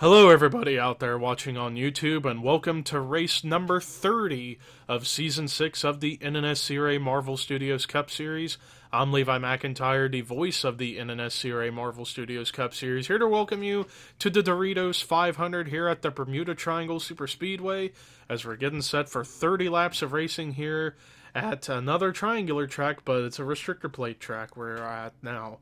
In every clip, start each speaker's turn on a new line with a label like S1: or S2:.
S1: Hello, everybody out there watching on YouTube, and welcome to race number 30 of Season 6 of the NNSCRA Marvel Studios Cup Series. I'm Levi McIntyre, the voice of the NNSCRA Marvel Studios Cup Series, here to welcome you to the Doritos 500 here at the Bermuda Triangle Superspeedway, as we're getting set for 30 laps of racing here at another triangular track, but it's a restrictor plate track we're at now.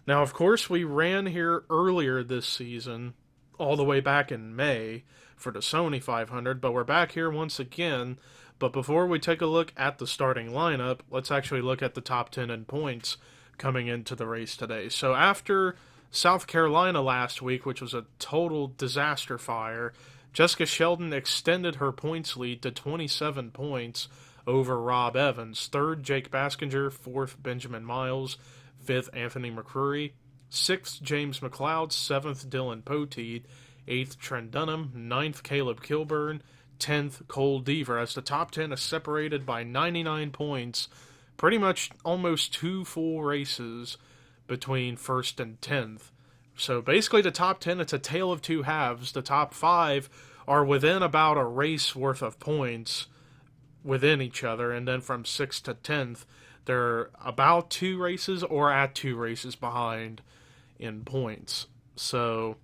S1: Now, of course, we ran here earlier this season, all the way back in May for the Sony 500, but we're back here once again. But before we take a look at the starting lineup, let's actually look at the top 10 in points coming into the race today. So after South Carolina last week, which was a total disaster fire, Jessica Sheldon extended her points lead to 27 points over Rob Evans. Third, Jake Baskinger. Fourth, Benjamin Miles. Fifth, Anthony McCreary. Sixth, James McLeod. Seventh, Dylan Poteet. Eighth, Trent Dunham. Ninth, Caleb Kilburn. 10th, Cole Deaver. As the top 10 is separated by 99 points, pretty much almost two full races between first and 10th. So basically the top 10, it's a tale of two halves. The top 5 are within about a race worth of points within each other, and then from 6th to 10th, they're about 2 races or at 2 races behind in points. So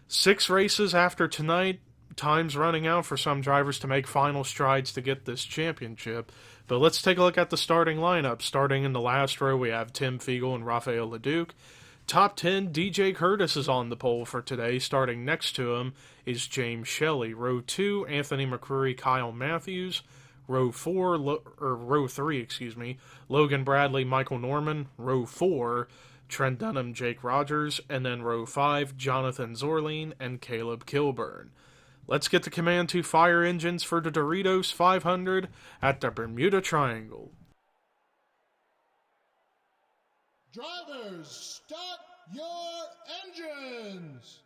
S1: 6 races after tonight, time's running out for some drivers to make final strides to get this championship. But let's take a look at the starting lineup. Starting in the last row, we have Tim Fiegel and Rafael Leduc. Top 10, DJ Curtis is on the pole for today. Starting next to him is James Shelley. Row 2, Anthony McCreary, Kyle Matthews. Row 3, Logan Bradley, Michael Norman. Row 4, Trent Dunham, Jake Rogers. And then row 5, Jonathan Zorline and Caleb Kilburn. Let's get the Command 2 fire engines for the Doritos 500 at the Bermuda Triangle.
S2: Drivers, start your engines!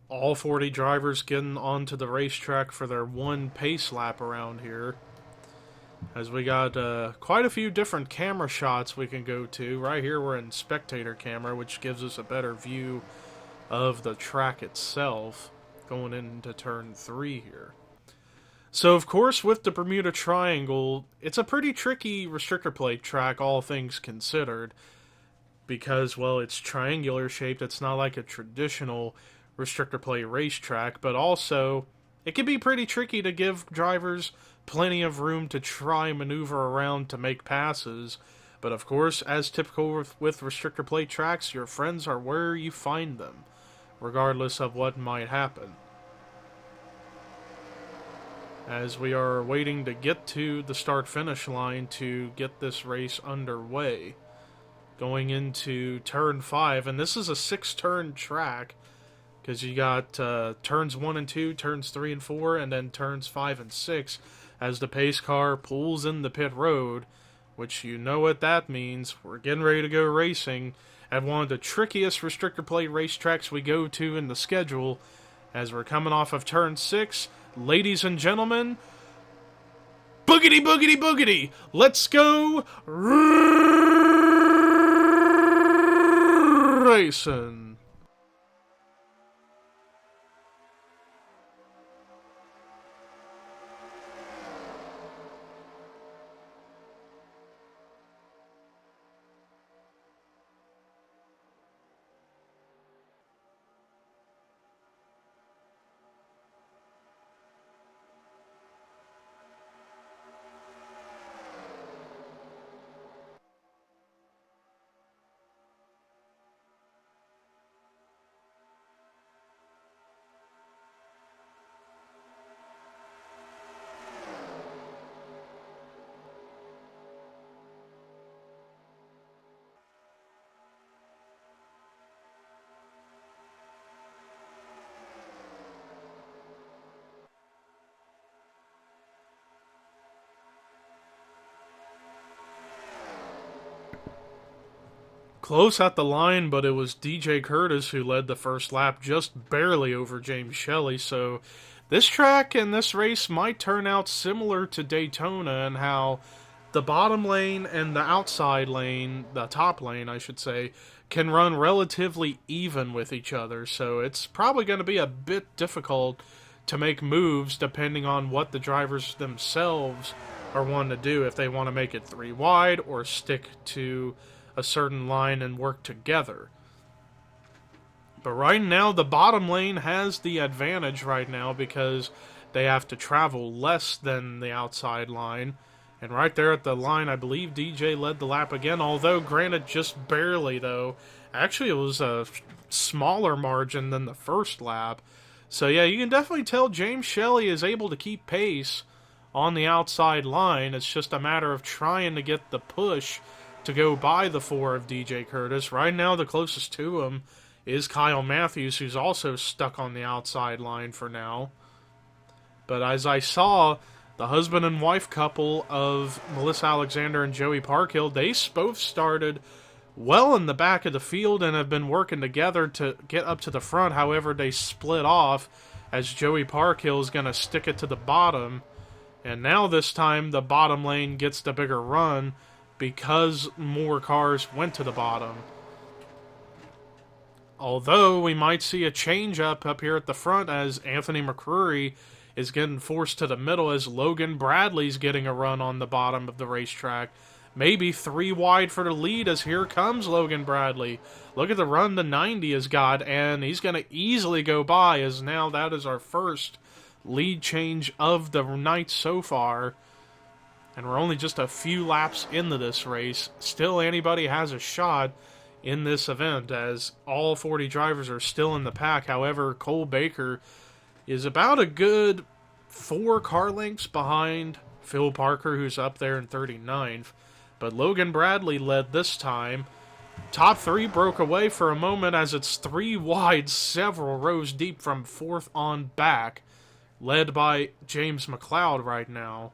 S1: All 40 drivers getting onto the racetrack for their one pace lap around here. As we got quite a few different camera shots we can go to. Right here we're in spectator camera, which gives us a better view of the track itself going into turn 3 here. So, of course, with the Bermuda Triangle, it's a pretty tricky restrictor plate track, all things considered, because, well, it's triangular shaped. It's not like a traditional restrictor plate racetrack, but also it can be pretty tricky to give drivers plenty of room to try maneuver around to make passes. But of course, as typical with restrictor plate tracks, your friends are where you find them, regardless of what might happen. As we are waiting to get to the start-finish line to get this race underway. Going into turn 5, and this is a 6-turn track, because you got turns 1 and 2, turns 3 and 4, and then turns 5 and 6 as the pace car pulls in the pit road, which you know what that means. We're getting ready to go racing at one of the trickiest restrictor plate racetracks we go to in the schedule, as we're coming off of turn 6. Ladies and gentlemen, boogity boogity boogity, let's go racing. close at the line, but it was DJ Curtis who led the first lap, just barely over James Shelley. So this track and this race might turn out similar to Daytona, and how the bottom lane and the outside lane, the top lane, I should say, can run relatively even with each other. So it's probably going to be a bit difficult to make moves depending on what the drivers themselves are wanting to do, if they want to make it 3 wide or stick to a certain line and work together. But right now, the bottom lane has the advantage right now because they have to travel less than the outside line. And right there at the line, I believe DJ led the lap again, although granted just barely though. Actually, it was a smaller margin than the first lap. So yeah, you can definitely tell James Shelley is able to keep pace on the outside line. It's just a matter of trying to get the push to go by the 4 of DJ Curtis. Right now, the closest to him is Kyle Matthews, who's also stuck on the outside line for now. But as I saw, the husband and wife couple of Melissa Alexander and Joey Parkhill, they both started well in the back of the field and have been working together to get up to the front. However, they split off as Joey Parkhill is going to stick it to the bottom. And now this time the bottom lane gets the bigger run because more cars went to the bottom. Although we might see a change up here at the front as Anthony McCrory is getting forced to the middle as Logan Bradley's getting a run on the bottom of the racetrack. Maybe 3 wide for the lead as here comes Logan Bradley. Look at the run the 90 has got, and he's going to easily go by, as now that is our first lead change of the night so far. And we're only just a few laps into this race. Still, anybody has a shot in this event as all 40 drivers are still in the pack. However, Cole Baker is about a good 4 car lengths behind Phil Parker, who's up there in 39th. But Logan Bradley led this time. Top 3 broke away for a moment as it's 3 wide, several rows deep from 4th on back, led by James McLeod right now.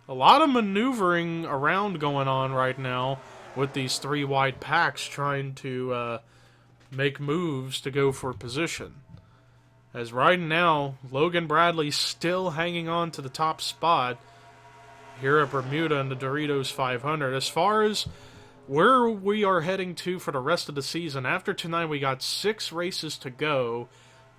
S1: A lot of maneuvering around going on right now with these 3 wide packs trying to make moves to go for position. As right now, Logan Bradley still hanging on to the top spot here at Bermuda in the Doritos 500. As far as where we are heading to for the rest of the season, after tonight we got 6 races to go.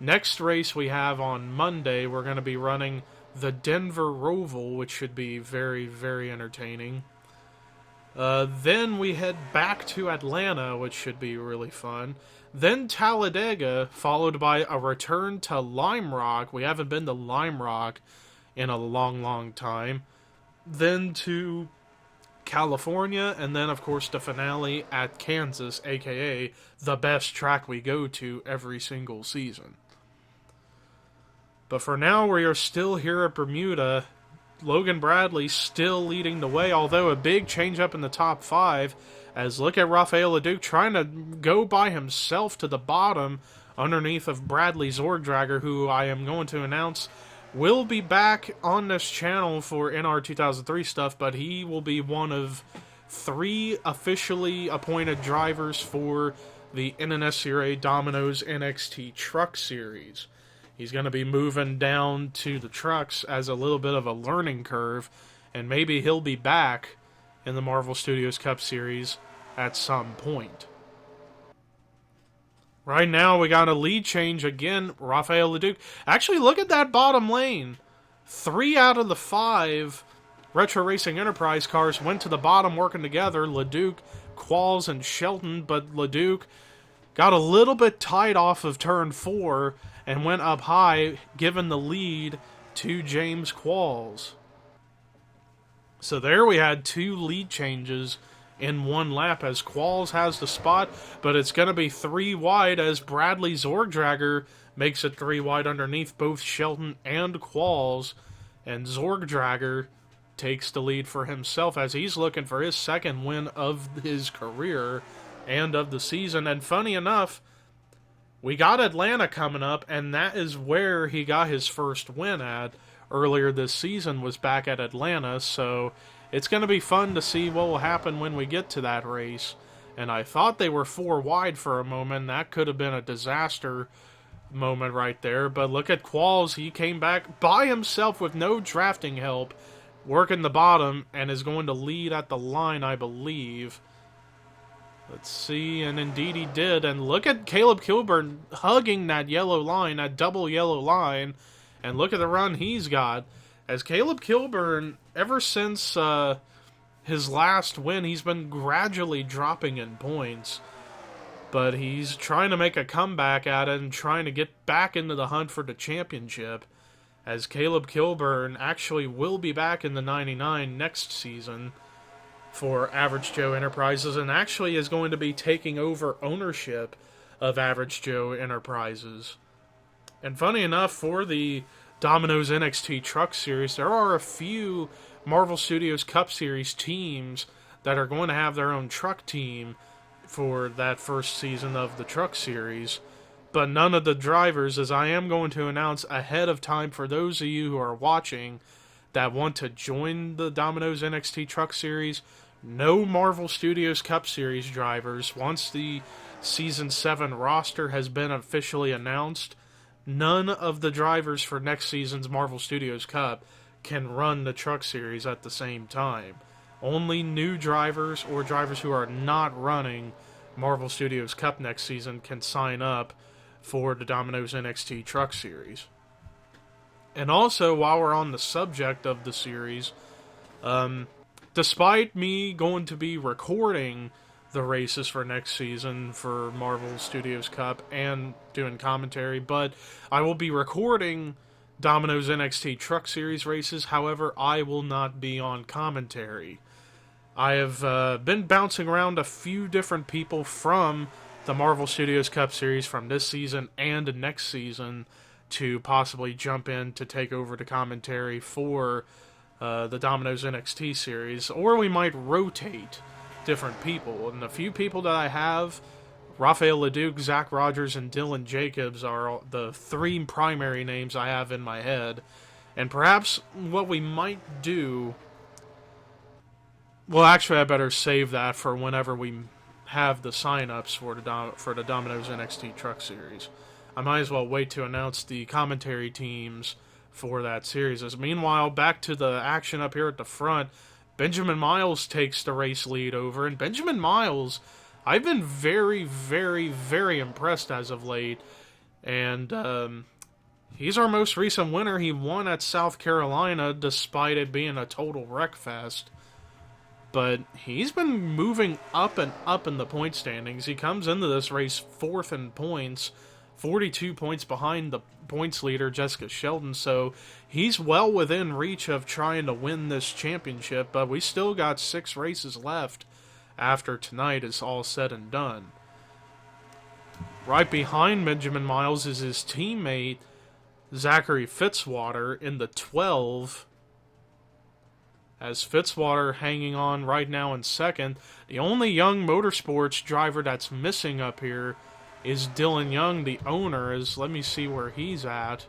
S1: Next race we have on Monday, we're going to be running the Denver Roval, which should be very, very entertaining. Then we head back to Atlanta, which should be really fun. Then Talladega, followed by a return to Lime Rock. We haven't been to Lime Rock in a long, long time. Then to California, and then, of course, the finale at Kansas, a.k.a. the best track we go to every single season. But for now, we are still here at Bermuda. Logan Bradley still leading the way, although a big change up in the top 5, as look at Rafael Leduc trying to go by himself to the bottom underneath of Bradley Zorgdragger, who I am going to announce will be back on this channel for NR 2003 stuff, but he will be one of 3 officially appointed drivers for the NNSCRA Domino's NXT Truck Series. He's going to be moving down to the trucks as a little bit of a learning curve, and maybe he'll be back in the Marvel Studios Cup Series at some point. Right now, we got a lead change again. Rafael Leduc. Actually, look at that bottom lane. 3 out of the 5 Retro Racing Enterprise cars went to the bottom working together. Leduc, Qualls, and Shelton. But Leduc got a little bit tight off of turn 4 and went up high, giving the lead to James Qualls. So there we had 2 lead changes in 1 lap as Qualls has the spot, but it's going to be 3 wide as Bradley Zorgdragger makes it 3 wide underneath both Shelton and Qualls, and Zorgdragger takes the lead for himself as he's looking for his 2nd win of his career and of the season. And funny enough, we got Atlanta coming up, and that is where he got his first win at. earlier this season was back at Atlanta, so it's going to be fun to see what will happen when we get to that race. And I thought they were 4 wide for a moment. That could have been a disaster moment right there. But look at Qualls. He came back by himself with no drafting help, working the bottom, and is going to lead at the line, I believe. Let's see, and indeed he did. And look at Caleb Kilburn hugging that yellow line, that double yellow line. And look at the run he's got. As Caleb Kilburn, ever since his last win, he's been gradually dropping in points. But he's trying to make a comeback at it and trying to get back into the hunt for the championship. As Caleb Kilburn actually will be back in the 99 next season for Average Joe Enterprises, and actually is going to be taking over ownership of Average Joe Enterprises. And funny enough, for the Domino's NXT Truck Series, there are a few Marvel Studios Cup Series teams that are going to have their own truck team for that first season of the Truck Series, but none of the drivers, as I am going to announce ahead of time for those of you who are watching that want to join the Domino's NXT Truck Series. No Marvel Studios Cup Series drivers, once the Season 7 roster has been officially announced, none of the drivers for next season's Marvel Studios Cup can run the Truck Series at the same time. Only new drivers or drivers who are not running Marvel Studios Cup next season can sign up for the Domino's NXT Truck Series. And also, while we're on the subject of the series, despite me going to be recording the races for next season for Marvel Studios Cup and doing commentary, but I will be recording Domino's NXT Truck Series races. However, I will not be on commentary. I have been bouncing around a few different people from the Marvel Studios Cup Series from this season and next season to possibly jump in to take over the commentary for the Domino's NXT series, or we might rotate different people. And the few people that I have, Raphael Leduc, Zach Rogers, and Dylan Jacobs are the 3 primary names I have in my head. And perhaps what we might do... Well, actually, I better save that for whenever we have the sign-ups for the Domino's NXT Truck Series. I might as well wait to announce the commentary teams for that series. As meanwhile, back to the action up here at the front, Benjamin Miles takes the race lead over, and Benjamin Miles, I've been very, very, very impressed as of late, and he's our most recent winner. He won at South Carolina despite it being a total wreck fest, but he's been moving up and up in the point standings. He comes into this race 4th in points, 42 points behind the points leader, Jessica Sheldon, so he's well within reach of trying to win this championship, but we still got 6 races left after tonight is all said and done. Right behind Benjamin Miles is his teammate, Zachary Fitzwater, in the 12, as Fitzwater hanging on right now in 2nd. The only young motorsports driver that's missing up here is Dylan Young, the owner. Let me see where he's at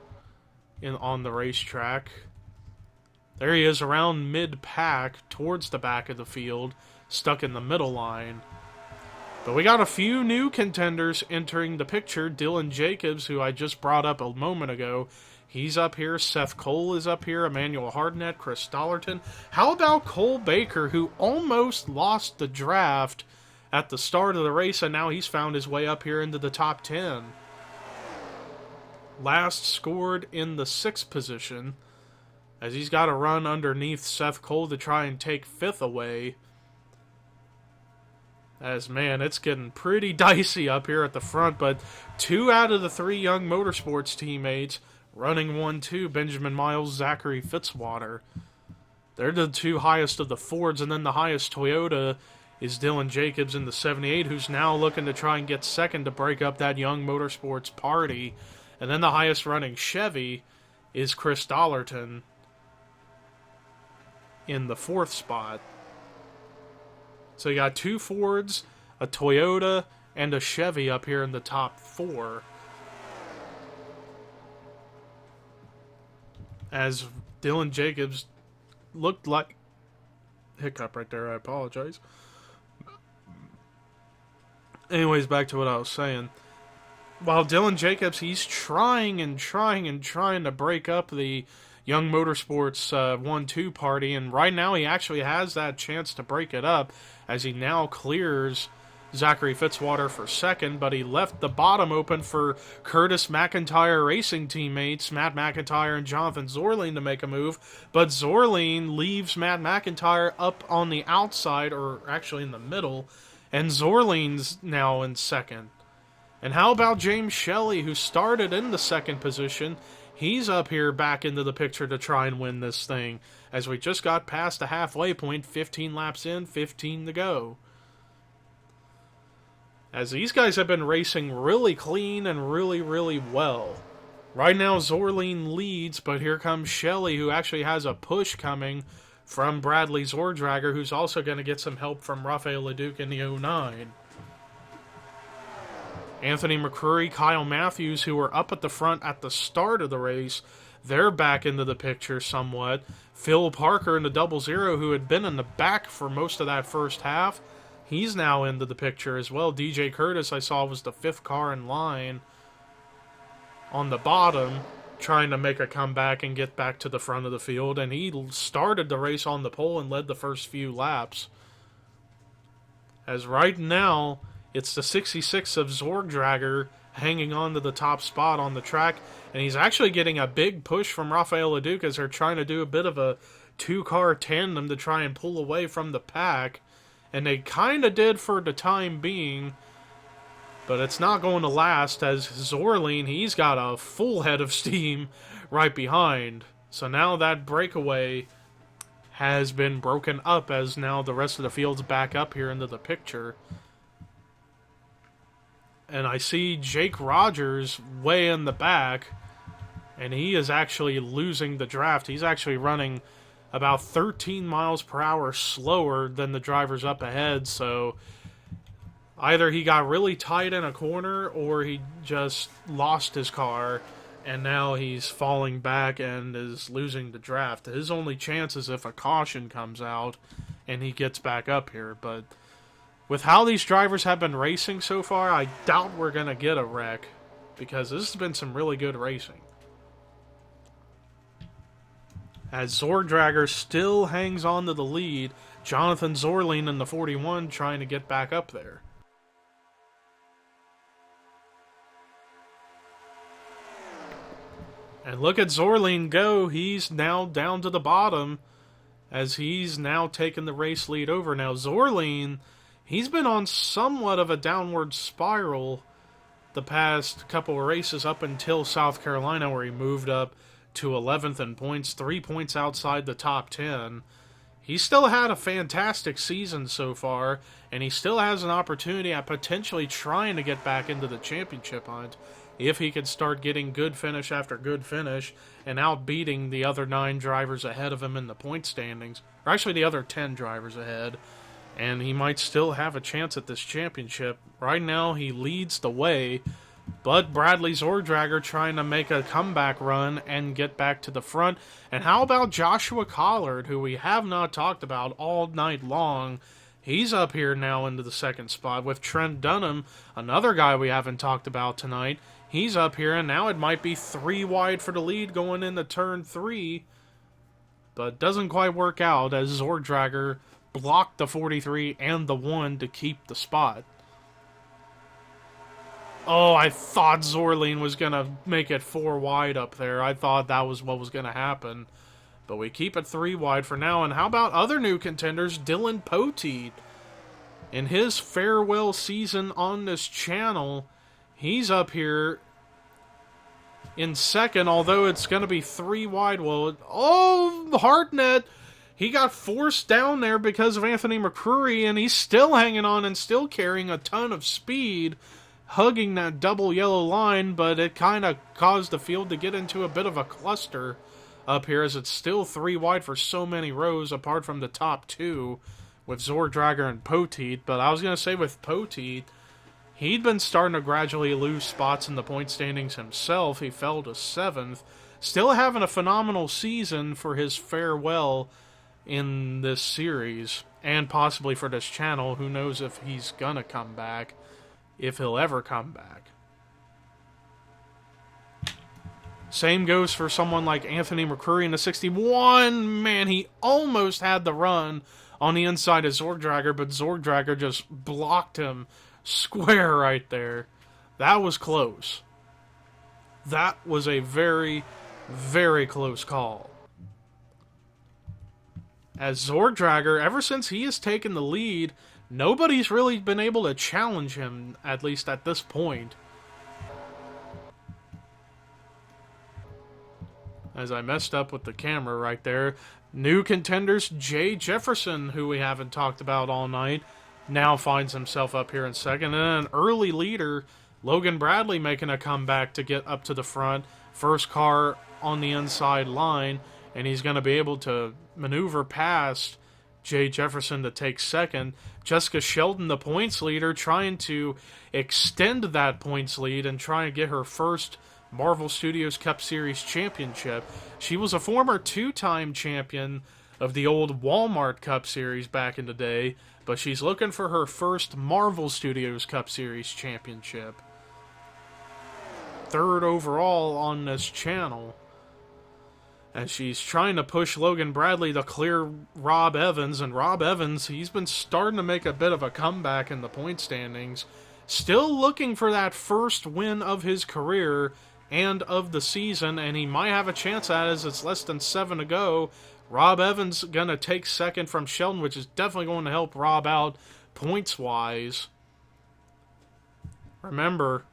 S1: on the racetrack. There he is, around mid-pack, towards the back of the field, stuck in the middle line. But we got a few new contenders entering the picture. Dylan Jacobs, who I just brought up a moment ago, he's up here. Seth Cole is up here. Emmanuel Hardnett, Chris Dollarton. How about Cole Baker, who almost lost the draft at the start of the race, and now he's found his way up here into the top 10. Last scored in the 6th position, as he's got to run underneath Seth Cole to try and take 5th away. As, man, it's getting pretty dicey up here at the front, but 2 out of the 3 young motorsports teammates running 1-2, Benjamin Miles, Zachary Fitzwater. They're the 2 highest of the Fords, and then the highest Toyota is Dylan Jacobs in the 78, who's now looking to try and get 2nd to break up that young motorsports party. And then the highest running Chevy is Chris Dollarton in the 4th spot. So you got 2 Fords, a Toyota, and a Chevy up here in the top 4. As Dylan Jacobs looked like... Hiccup right there, I apologize. Anyways, back to what I was saying. While Dylan Jacobs, he's trying to break up the Young Motorsports 1-2 party, and right now he actually has that chance to break it up as he now clears Zachary Fitzwater for second, but he left the bottom open for Curtis McIntyre Racing teammates Matt McIntyre and Jonathan Zorleen to make a move, but Zorleen leaves Matt McIntyre up on the outside, or actually in the middle, and Zorleen's now in second. And how about James Shelley, who started in the second position? He's up here back into the picture to try and win this thing, as we just got past the halfway point, 15 laps in, 15 to go. As these guys have been racing really clean and really well. Right now, Zorleen leads, but here comes Shelley, who actually has a push coming from Bradley Zordrager, who's also going to get some help from Rafael Leduc in the 09. Anthony McCrory, Kyle Matthews, who were up at the front at the start of the race, they're back into the picture somewhat. Phil Parker in the 00, who had been in the back for most of that first half, he's now into the picture as well. DJ Curtis, I saw, was the 5th car in line on the bottom, trying to make a comeback and get back to the front of the field, and he started the race on the pole and led the first few laps. As right now, it's the 66 of Zordrager hanging on to the top spot on the track, and he's actually getting a big push from Rafael Leduc as they're trying to do a bit of a 2-car tandem to try and pull away from the pack, and they kind of did for the time being, but it's not going to last as Zorleen, he's got a full head of steam right behind. So now that breakaway has been broken up as now the rest of the field's back up here into the picture. And I see Jake Rogers way in the back, and he is actually losing the draft. He's actually running about 13 miles per hour slower than the drivers up ahead, so either he got really tight in a corner or he just lost his car, and now he's falling back and is losing the draft. His only chance is if a caution comes out and he gets back up here, but with how these drivers have been racing so far, I doubt we're going to get a wreck, because this has been some really good racing. As Zordrager still hangs on to the lead, Jonathan Zorleen in the 41 trying to get back up there. And look at Zorleen go, he's now down to the bottom, as he's now taken the race lead over. Now Zorleen, he's been on somewhat of a downward spiral the past couple of races up until South Carolina, where he moved up to 11th in points, 3 points outside the top 10. He's still had a fantastic season so far, and he still has an opportunity at potentially trying to get back into the championship hunt if he could start getting good finish after good finish and outbeating the other 9 drivers ahead of him in the point standings, or actually the other 10 drivers ahead. And he might still have a chance at this championship. Right now, he leads the way, but Bradley Zordrager trying to make a comeback run and get back to the front. And how about Joshua Collard, who we have not talked about all night long? He's up here now into the second spot with Trent Dunham, another guy we haven't talked about tonight. He's up here, and now it might be 3 wide for the lead going into turn 3. But doesn't quite work out as Zordrager blocked the 43 and the 1 to keep the spot. Oh, I thought Zorleen was going to make it 4 wide up there. I thought that was what was going to happen. But we keep it 3 wide for now. And how about other new contenders? Dylan Poteet. In his farewell season on this channel, he's up here in second, although it's going to be 3 wide. Well, Hartnett, he got forced down there because of Anthony McCrory, and he's still hanging on and still carrying a ton of speed, hugging that double yellow line, but it kind of caused the field to get into a bit of a cluster up here, as it's still 3 wide for so many rows apart from the top 2 with Zordrager and Poteet. But I was going to say with Poteet, he'd been starting to gradually lose spots in the point standings himself. He fell to 7th Still having a phenomenal season for his farewell in this series, and possibly for this channel. Who knows if he's gonna come back, if he'll ever come back. Same goes for someone like Anthony McCurry in the 61. Man, he almost had the run on the inside of Zordragger, but Zordragger just blocked him square right there. That was close. That was a very, very close call. As Zordragger, ever since he has taken the lead, nobody's really been able to challenge him, at least at this point. As I messed up with the camera right there. New contenders, Jay Jefferson, who we haven't talked about all night, now finds himself up here in second. And an early leader, Logan Bradley, making a comeback to get up to the front. First car on the inside line, and he's going to be able to maneuver past Jay Jefferson to take second. Jessica Sheldon, the points leader, trying to extend that points lead and try and get her first Marvel Studios Cup Series championship. She was a former two-time champion of the old Walmart Cup Series back in the day, but she's looking for her first Marvel Studios Cup Series championship. Third overall on this channel. As she's trying to push Logan Bradley to clear Rob Evans, and Rob Evans, he's been starting to make a bit of a comeback in the point standings. Still looking for that first win of his career and of the season, and he might have a chance at it as it's less than 7 to go. Rob Evans gonna take second from Sheldon, which is definitely going to help Rob out points-wise. Remember,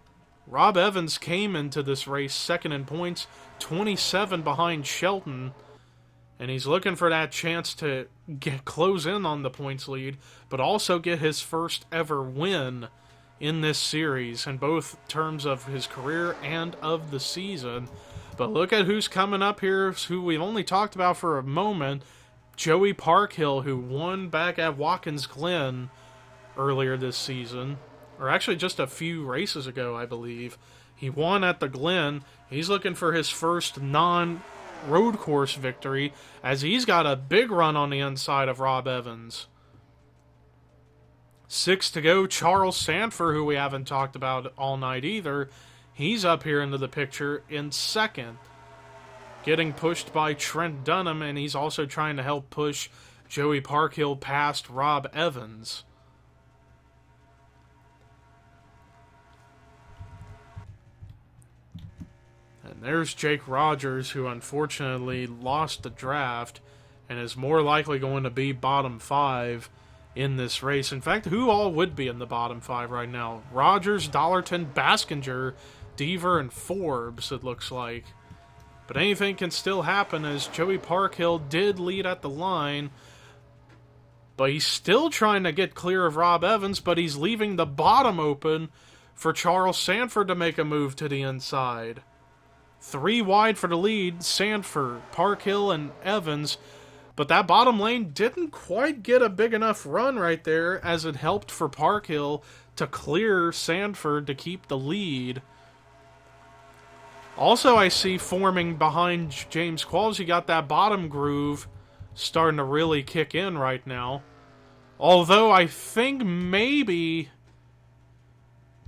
S1: Rob Evans came into this race second in points, 27 behind Sheldon, and he's looking for that chance to close in on the points lead, but also get his first ever win in this series, in both terms of his career and of the season. But look at who's coming up here, who we've only talked about for a moment. Joey Parkhill, who won back at Watkins Glen earlier this season, or actually just a few races ago, I believe. He won at the Glen. He's looking for his first non-road course victory, as he's got a big run on the inside of Rob Evans. 6 to go. Charles Sanford, who we haven't talked about all night either, he's up here into the picture in second, getting pushed by Trent Dunham, and he's also trying to help push Joey Parkhill past Rob Evans. And there's Jake Rogers, who unfortunately lost the draft and is more likely going to be bottom 5 in this race. In fact, who all would be in the bottom 5 right now? Rogers, Dollarton, Baskinger, Deaver, and Forbes, it looks like. But anything can still happen, as Joey Parkhill did lead at the line. But he's still trying to get clear of Rob Evans, but he's leaving the bottom open for Charles Sanford to make a move to the inside. 3 wide for the lead, Sanford, Parkhill, and Evans. But that bottom lane didn't quite get a big enough run right there, as it helped for Parkhill to clear Sanford to keep the lead. Also, I see forming behind James Qualls, you got that bottom groove starting to really kick in right now. Although I think maybe,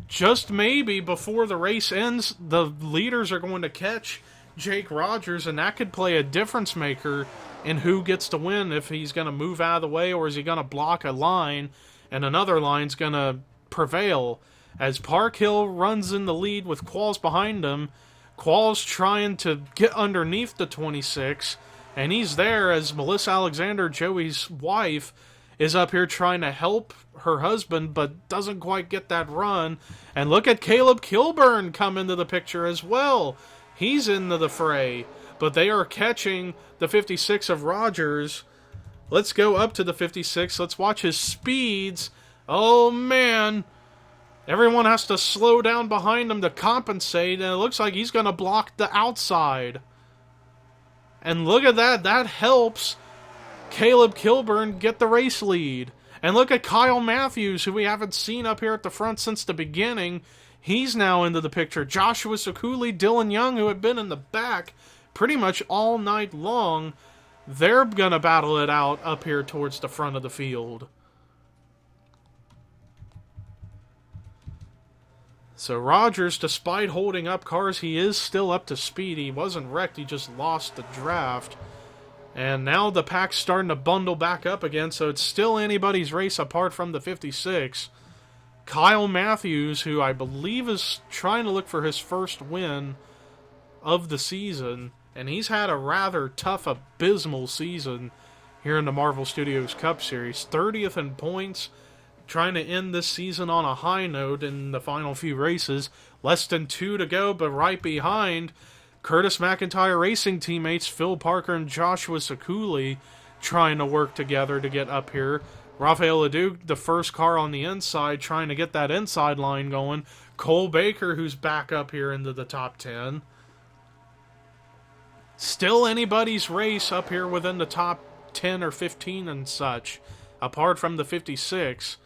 S1: just maybe, before the race ends, the leaders are going to catch Jake Rogers, and that could play a difference maker in who gets to win, if he's going to move out of the way or is he going to block a line and another line's going to prevail. As Parkhill runs in the lead with Qualls behind him, Qualls trying to get underneath the 26, and he's there as Melissa Alexander, Joey's wife, is up here trying to help her husband, but doesn't quite get that run. And look at Caleb Kilburn come into the picture as well. He's into the fray, but they are catching the 56 of Rogers. Let's go up to the 56. Let's watch his speeds. Oh, man. Everyone has to slow down behind him to compensate, and it looks like he's going to block the outside. And look at that. That helps Caleb Kilburn get the race lead. And look at Kyle Matthews, who we haven't seen up here at the front since the beginning. He's now into the picture. Joshua Sekuli, Dylan Young, who had been in the back pretty much all night long, they're going to battle it out up here towards the front of the field. So Rogers, despite holding up cars, he is still up to speed. He wasn't wrecked, he just lost the draft. And now the pack's starting to bundle back up again, so it's still anybody's race apart from the 56. Kyle Matthews, who I believe is trying to look for his first win of the season, and he's had a rather tough, abysmal season here in the Marvel Studios Cup Series. 30th in points, trying to end this season on a high note in the final few races. Less than 2 to go, but right behind, Curtis McIntyre Racing teammates Phil Parker and Joshua Sakuli trying to work together to get up here. Rafael Leduc, the first car on the inside, trying to get that inside line going. Cole Baker, who's back up here into the top 10. Still anybody's race up here within the top 10 or 15 and such, apart from the 56,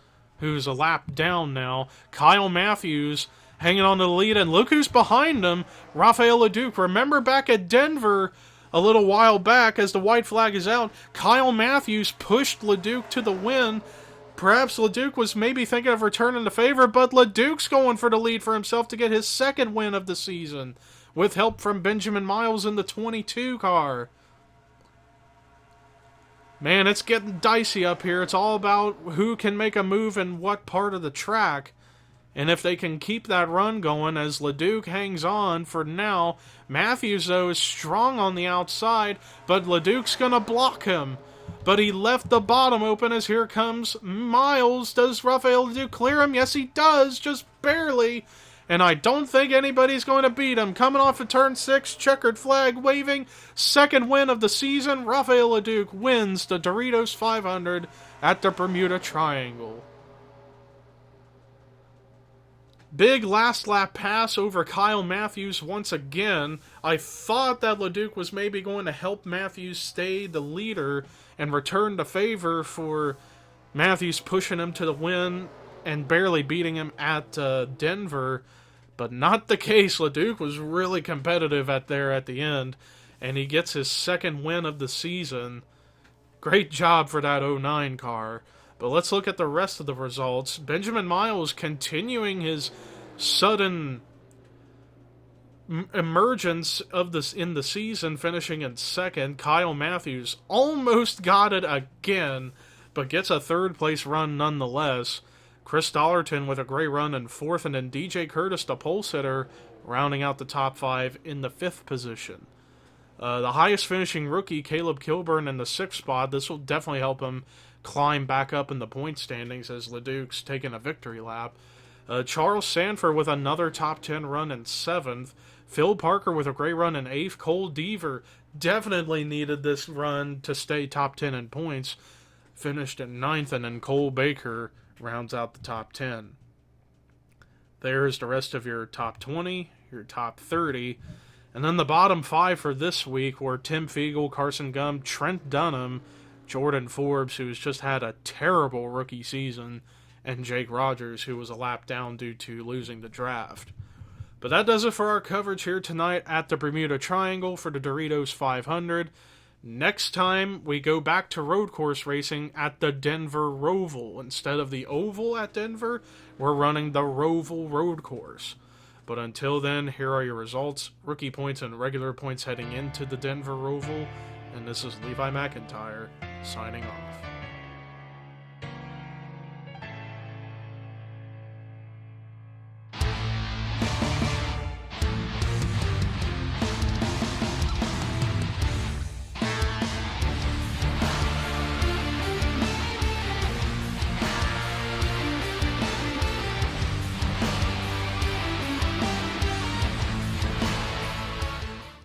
S1: who's a lap down now. Kyle Matthews hanging on to the lead, and look who's behind him, Rafael Leduc. Remember back at Denver a little while back, as the white flag is out, Kyle Matthews pushed Leduc to the win. Perhaps Leduc was maybe thinking of returning the favor, but Leduc's going for the lead for himself to get his second win of the season, with help from Benjamin Miles in the 22 car. Man, it's getting dicey up here. It's all about who can make a move in what part of the track. And if they can keep that run going as Leduc hangs on for now. Matthews, though, is strong on the outside, but Leduc's going to block him. But he left the bottom open as here comes Miles. Does Rafael Leduc clear him? Yes, he does, just barely. And I don't think anybody's going to beat him. Coming off of turn 6, checkered flag waving. Second win of the season. Rafael Leduc wins the Doritos 500 at the Bermuda Triangle. Big last lap pass over Kyle Matthews once again. I thought that Leduc was maybe going to help Matthews stay the leader and return the favor for Matthews pushing him to the win and barely beating him at Denver. But not the case. Leduc was really competitive at the end, and he gets his second win of the season. Great job for that 09 car. But let's look at the rest of the results. Benjamin Miles continuing his sudden emergence of this in the season, finishing in second. Kyle Matthews almost got it again, but gets a third place run nonetheless. Chris Dollerton with a great run in fourth, and then DJ Curtis, the pole sitter, rounding out the top 5 in the 5th position. The highest finishing rookie, Caleb Kilburn, in the 6th spot. This will definitely help him climb back up in the point standings as Leduc's taking a victory lap. Charles Sanford with another top 10 run in 7th. Phil Parker with a great run in 8th. Cole Deaver definitely needed this run to stay top 10 in points. Finished in 9th, and then Cole Baker rounds out the top 10. There's the rest of your top 20, your top 30. And then the bottom 5 for this week were Tim Fiegel, Carson Gum, Trent Dunham, Jordan Forbes, who's just had a terrible rookie season, and Jake Rogers, who was a lap down due to losing the draft. But that does it for our coverage here tonight at the Bermuda Triangle for the Doritos 500. Next time, we go back to road course racing at the Denver Roval. Instead of the Oval at Denver, we're running the Roval road course. But until then, here are your results. Rookie points and regular points heading into the Denver Roval. And this is Levi McIntyre, signing off.